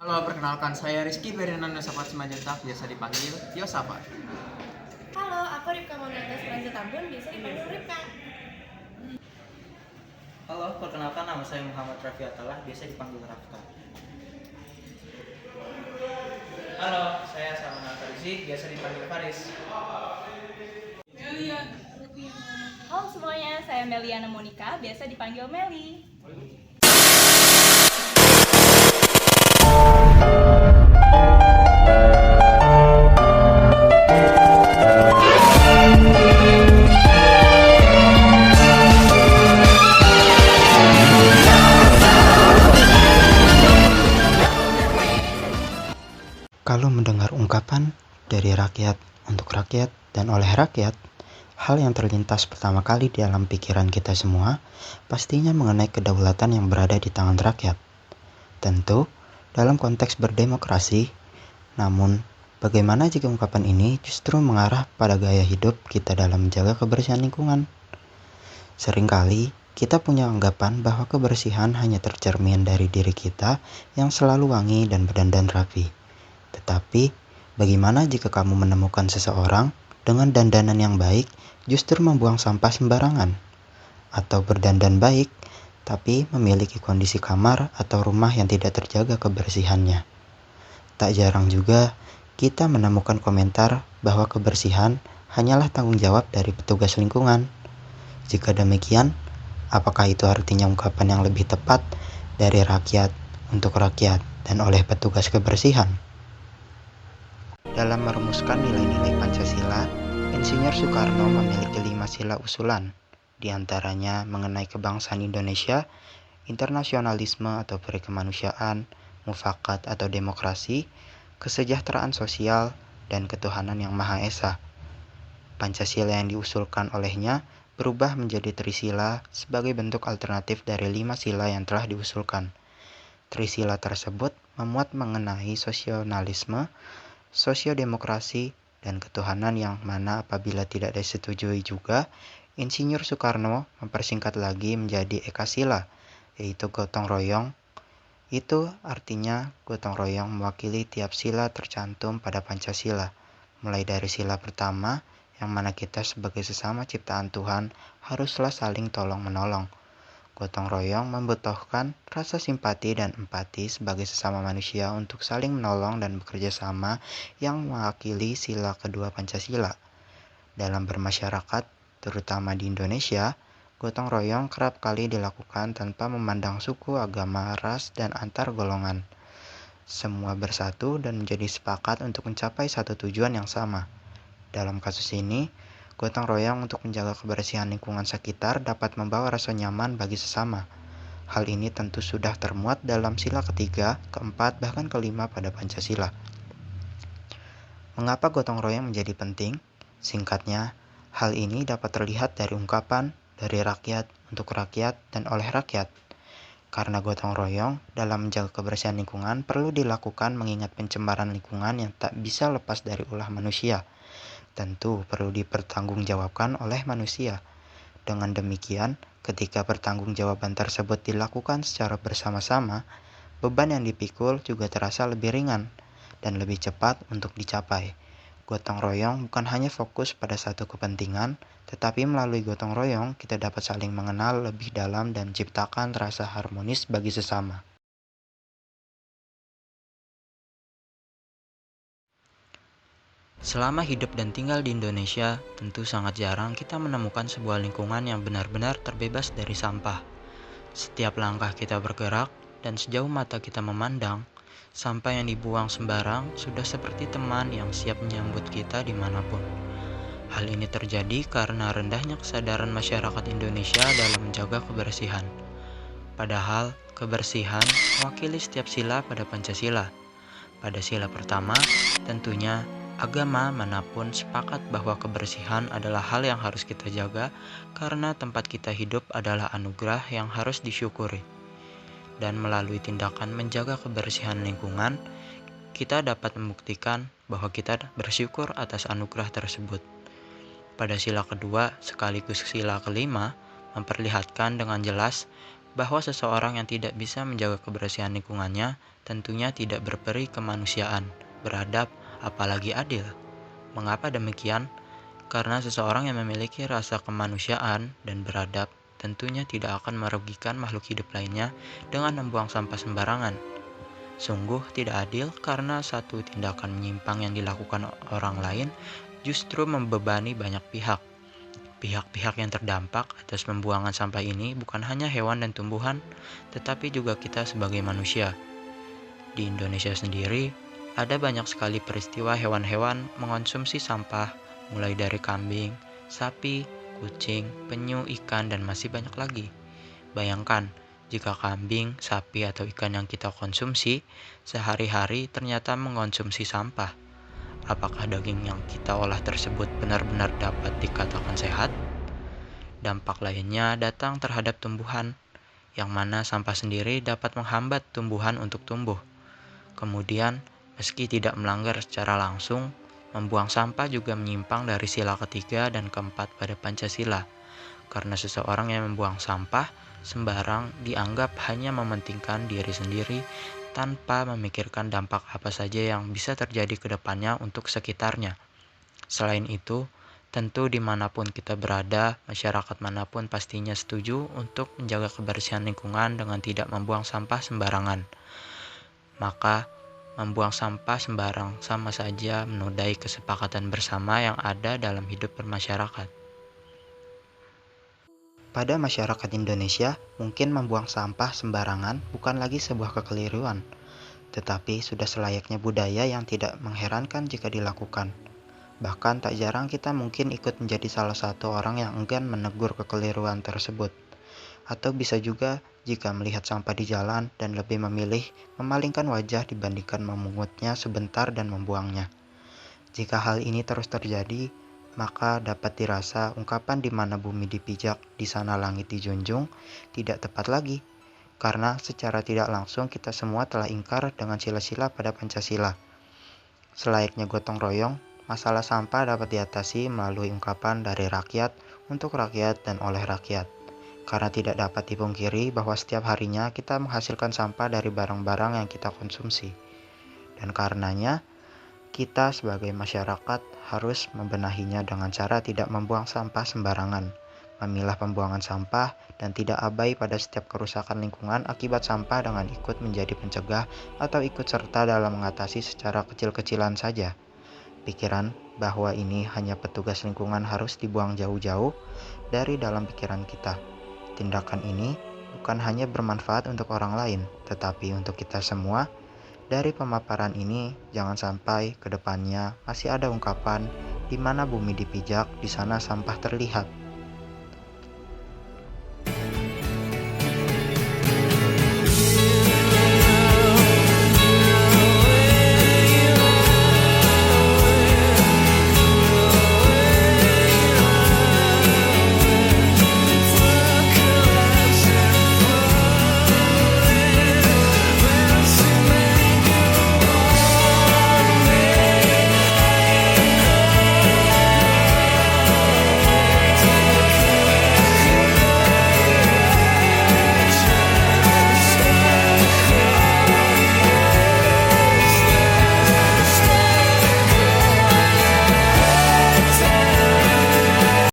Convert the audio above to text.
Halo, perkenalkan saya Rizky Ferdinand Yosafat Simanjuntak, biasa dipanggil Yosafat. Halo, aku Ripka Monata Suranza Tambun, biasa dipanggil Ripka. Halo, perkenalkan nama saya Muhammad Raffi Atalah, biasa dipanggil Rafka. Halo, saya Salman Al-Farisi, biasa dipanggil Faris. Halo semuanya, saya Meliana Monica, biasa dipanggil Meli. Kalau mendengar ungkapan dari rakyat, untuk rakyat, dan oleh rakyat, hal yang terlintas pertama kali di dalam pikiran kita semua pastinya mengenai kedaulatan yang berada di tangan rakyat. Tentu, dalam konteks berdemokrasi, namun bagaimana jika ungkapan ini justru mengarah pada gaya hidup kita dalam menjaga kebersihan lingkungan? Seringkali kita punya anggapan bahwa kebersihan hanya tercermin dari diri kita yang selalu wangi dan berdandan rapi. Tetapi, bagaimana jika kamu menemukan seseorang dengan dandanan yang baik justru membuang sampah sembarangan? Atau berdandan baik, tapi memiliki kondisi kamar atau rumah yang tidak terjaga kebersihannya? Tak jarang juga kita menemukan komentar bahwa kebersihan hanyalah tanggung jawab dari petugas lingkungan. Jika demikian, apakah itu artinya ungkapan yang lebih tepat dari rakyat, untuk rakyat, dan oleh petugas kebersihan? Dalam merumuskan nilai-nilai Pancasila, Insinyur Soekarno memiliki 5 sila usulan, di antaranya mengenai kebangsaan Indonesia, internasionalisme atau perikemanusiaan, mufakat atau demokrasi, kesejahteraan sosial, dan ketuhanan yang Maha Esa. Pancasila yang diusulkan olehnya berubah menjadi Trisila sebagai bentuk alternatif dari 5 sila yang telah diusulkan. Trisila tersebut memuat mengenai sosionalisme, sosiodemokrasi, dan ketuhanan yang mana apabila tidak disetujui juga, Insinyur Soekarno mempersingkat lagi menjadi Ekasila, yaitu gotong royong. Itu artinya gotong royong mewakili tiap sila tercantum pada Pancasila, mulai dari sila pertama, yang mana kita sebagai sesama ciptaan Tuhan haruslah saling tolong-menolong. Gotong royong membutuhkan rasa simpati dan empati sebagai sesama manusia untuk saling menolong dan bekerja sama yang mewakili sila kedua Pancasila. Dalam bermasyarakat, terutama di Indonesia, gotong royong kerap kali dilakukan tanpa memandang suku, agama, ras, dan antar golongan. Semua bersatu dan menjadi sepakat untuk mencapai satu tujuan yang sama. Dalam kasus ini, gotong royong untuk menjaga kebersihan lingkungan sekitar dapat membawa rasa nyaman bagi sesama. Hal ini tentu sudah termuat dalam sila ketiga, keempat, bahkan kelima pada Pancasila. Mengapa gotong royong menjadi penting? Singkatnya, hal ini dapat terlihat dari ungkapan dari rakyat, untuk rakyat, dan oleh rakyat. Karena gotong royong dalam menjaga kebersihan lingkungan perlu dilakukan mengingat pencemaran lingkungan yang tak bisa lepas dari ulah manusia. Tentu perlu dipertanggungjawabkan oleh manusia. Dengan demikian, ketika pertanggungjawaban tersebut dilakukan secara bersama-sama, beban yang dipikul juga terasa lebih ringan dan lebih cepat untuk dicapai. Gotong royong bukan hanya fokus pada satu kepentingan, tetapi melalui gotong royong kita dapat saling mengenal lebih dalam dan menciptakan rasa harmonis bagi sesama. Selama hidup dan tinggal di Indonesia, tentu sangat jarang kita menemukan sebuah lingkungan yang benar-benar terbebas dari sampah. Setiap langkah kita bergerak dan sejauh mata kita memandang, sampah yang dibuang sembarang sudah seperti teman yang siap menyambut kita dimanapun. Hal ini terjadi karena rendahnya kesadaran masyarakat Indonesia dalam menjaga kebersihan. Padahal, kebersihan mewakili setiap sila pada Pancasila. Pada sila pertama, tentunya agama manapun sepakat bahwa kebersihan adalah hal yang harus kita jaga karena tempat kita hidup adalah anugerah yang harus disyukuri. Dan melalui tindakan menjaga kebersihan lingkungan, kita dapat membuktikan bahwa kita bersyukur atas anugerah tersebut. Pada sila kedua sekaligus sila kelima, memperlihatkan dengan jelas bahwa seseorang yang tidak bisa menjaga kebersihan lingkungannya tentunya tidak berperi kemanusiaan, beradab, apalagi adil. Mengapa demikian? Karena seseorang yang memiliki rasa kemanusiaan dan beradab tentunya tidak akan merugikan makhluk hidup lainnya dengan membuang sampah sembarangan. Sungguh tidak adil karena satu tindakan menyimpang yang dilakukan orang lain justru membebani banyak pihak. Pihak-pihak yang terdampak atas pembuangan sampah ini bukan hanya hewan dan tumbuhan, tetapi juga kita sebagai manusia. Di Indonesia sendiri, ada banyak sekali peristiwa hewan-hewan mengonsumsi sampah, mulai dari kambing, sapi, kucing, penyu, ikan, dan masih banyak lagi. Bayangkan, jika kambing, sapi, atau ikan yang kita konsumsi sehari-hari ternyata mengonsumsi sampah. Apakah daging yang kita olah tersebut benar-benar dapat dikatakan sehat? Dampak lainnya datang terhadap tumbuhan, yang mana sampah sendiri dapat menghambat tumbuhan untuk tumbuh. Kemudian, meski tidak melanggar secara langsung, membuang sampah juga menyimpang dari sila ketiga dan keempat pada Pancasila, karena seseorang yang membuang sampah sembarang dianggap hanya mementingkan diri sendiri tanpa memikirkan dampak apa saja yang bisa terjadi ke depannya untuk sekitarnya. Selain itu, tentu dimanapun kita berada, masyarakat manapun pastinya setuju untuk menjaga kebersihan lingkungan dengan tidak membuang sampah sembarangan. Maka, membuang sampah sembarang sama saja menodai kesepakatan bersama yang ada dalam hidup bermasyarakat. Pada masyarakat Indonesia, mungkin membuang sampah sembarangan bukan lagi sebuah kekeliruan, tetapi sudah selayaknya budaya yang tidak mengherankan jika dilakukan. Bahkan tak jarang kita mungkin ikut menjadi salah satu orang yang enggan menegur kekeliruan tersebut. Atau bisa juga jika melihat sampah di jalan dan lebih memilih memalingkan wajah dibandingkan memungutnya sebentar dan membuangnya. Jika hal ini terus terjadi, maka dapat dirasa ungkapan di mana bumi dipijak, di sana langit dijunjung, tidak tepat lagi. Karena secara tidak langsung kita semua telah ingkar dengan sila-sila pada Pancasila. Selayaknya gotong royong, masalah sampah dapat diatasi melalui ungkapan dari rakyat, untuk rakyat dan oleh rakyat. Karena tidak dapat dipungkiri bahwa setiap harinya kita menghasilkan sampah dari barang-barang yang kita konsumsi. Dan karenanya, kita sebagai masyarakat harus membenahinya dengan cara tidak membuang sampah sembarangan, memilah pembuangan sampah, dan tidak abai pada setiap kerusakan lingkungan akibat sampah dengan ikut menjadi pencegah atau ikut serta dalam mengatasi secara kecil-kecilan saja. Pikiran bahwa ini hanya petugas lingkungan harus dibuang jauh-jauh dari dalam pikiran kita. Tindakan ini bukan hanya bermanfaat untuk orang lain, tetapi untuk kita semua. Dari pemaparan ini, jangan sampai ke depannya masih ada ungkapan di mana bumi dipijak, di sana sampah terlihat.